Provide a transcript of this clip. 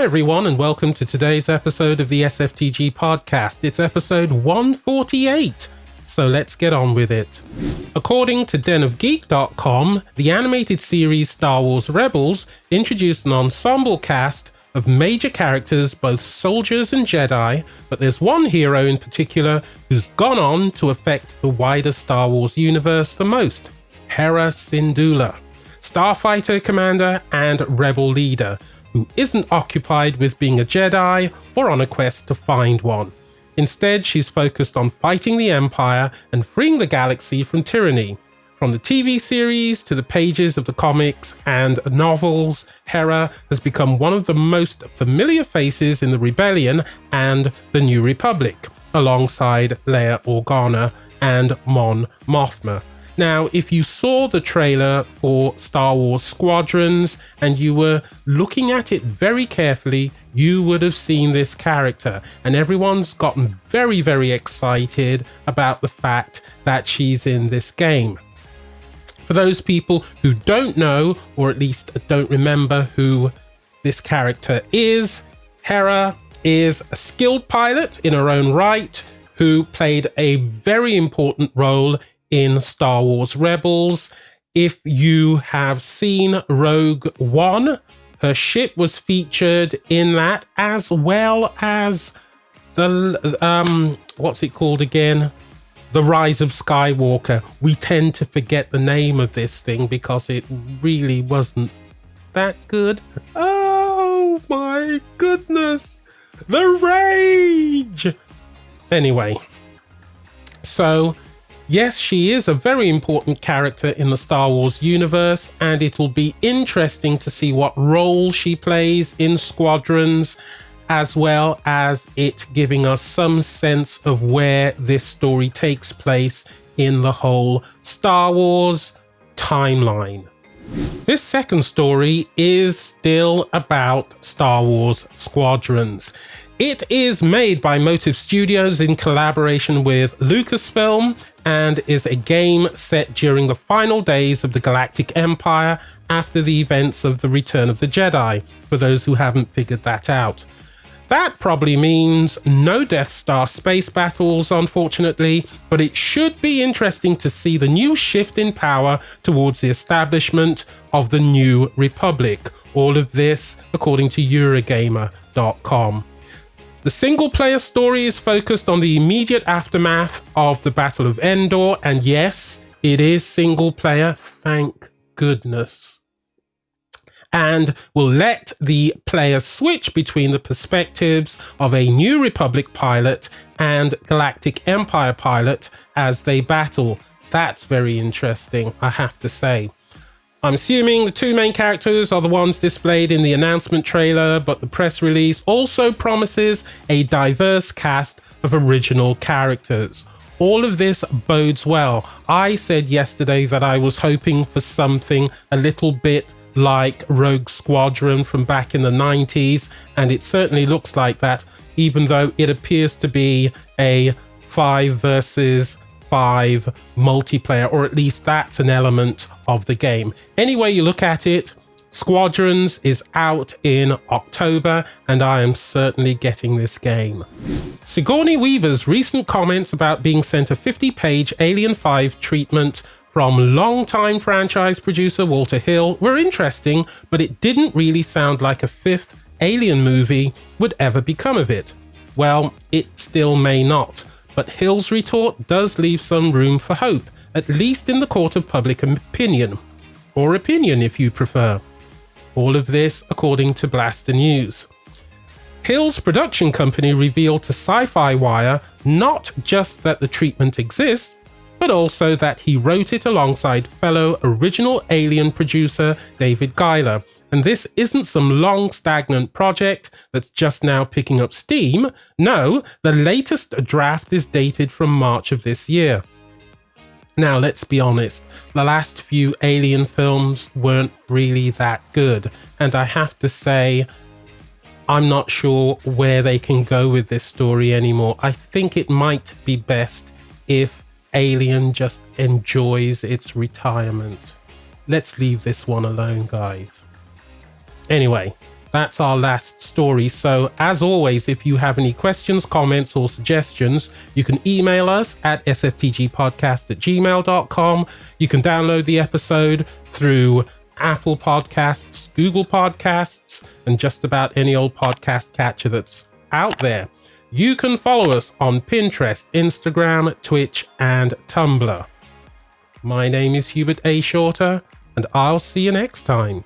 everyone, and welcome to today's episode of the SFTG podcast. It's episode 148, so let's get on with it. According to denofgeek.com, the animated series Star Wars Rebels introduced an ensemble cast of major characters, both soldiers and Jedi, but there's one hero in particular who's gone on to affect the wider Star Wars universe the most: Hera Syndulla, starfighter commander and rebel leader, who isn't occupied with being a Jedi or on a quest to find one. Instead, she's focused on fighting the Empire and freeing the galaxy from tyranny. From the TV series to the pages of the comics and novels, Hera has become one of the most familiar faces in the Rebellion and the New Republic, alongside Leia Organa and Mon Mothma. Now, if you saw the trailer for Star Wars Squadrons and you were looking at it very carefully, you would have seen this character, and everyone's gotten very, very excited about the fact that she's in this game. For those people who don't know, or at least don't remember who this character is, Hera is a skilled pilot in her own right who played a very important role in Star Wars Rebels. If you have seen Rogue One, her ship was featured in that, as well as the what's it called again? The Rise of Skywalker. We tend to forget the name of this thing because it really wasn't that good. Oh my goodness, the rage. Anyway, so yes, she is a very important character in the Star Wars universe, and it'll be interesting to see what role she plays in Squadrons, as well as it giving us some sense of where this story takes place in the whole Star Wars timeline. This second story is still about Star Wars Squadrons. It is made by Motive Studios in collaboration with Lucasfilm and is a game set during the final days of the Galactic Empire after the events of the Return of the Jedi, for those who haven't figured that out. That probably means no Death Star space battles, unfortunately, but it should be interesting to see the new shift in power towards the establishment of the New Republic. All of this according to Eurogamer.com. The single-player story is focused on the immediate aftermath of the Battle of Endor, and yes, it is single-player, thank goodness. And will let the player switch between the perspectives of a New Republic pilot and Galactic Empire pilot as they battle. That's very interesting, I have to say. I'm assuming the two main characters are the ones displayed in the announcement trailer, but the press release also promises a diverse cast of original characters. All of this bodes well. I said yesterday that I was hoping for something a little bit like Rogue Squadron from back in the 90s, and it certainly looks like that, even though it appears to be a 5 versus 5 multiplayer, or at least that's an element of the game. Any way you look at it, Squadrons is out in October, and I am certainly getting this game. Sigourney Weaver's recent comments about being sent a 50-page Alien 5 treatment from longtime franchise producer Walter Hill were interesting, but it didn't really sound like a 5th Alien movie would ever become of it. Well, it still may not, but Hill's retort does leave some room for hope, at least in the court of public opinion. Or opinion, if you prefer. All of this according to Blaster News. Hill's production company revealed to Sci-Fi Wire not just that the treatment exists, but also that he wrote it alongside fellow original Alien producer David Giler. And this isn't some long stagnant project that's just now picking up steam. No, the latest draft is dated from March of this year. Now, let's be honest, the last few Alien films weren't really that good. And I have to say, I'm not sure where they can go with this story anymore. I think it might be best if Alien just enjoys its retirement. Let's leave this one alone, guys. Anyway, That's our last story. So as always, if you have any questions, comments, or suggestions, you can email us at sftgpodcast@gmail.com. You can download the episode through Apple Podcasts, Google Podcasts, and just about any old podcast catcher that's out there. You can follow us on Pinterest, Instagram, Twitch, and Tumblr. My name is Hubert A. Shorter, and I'll see you next time.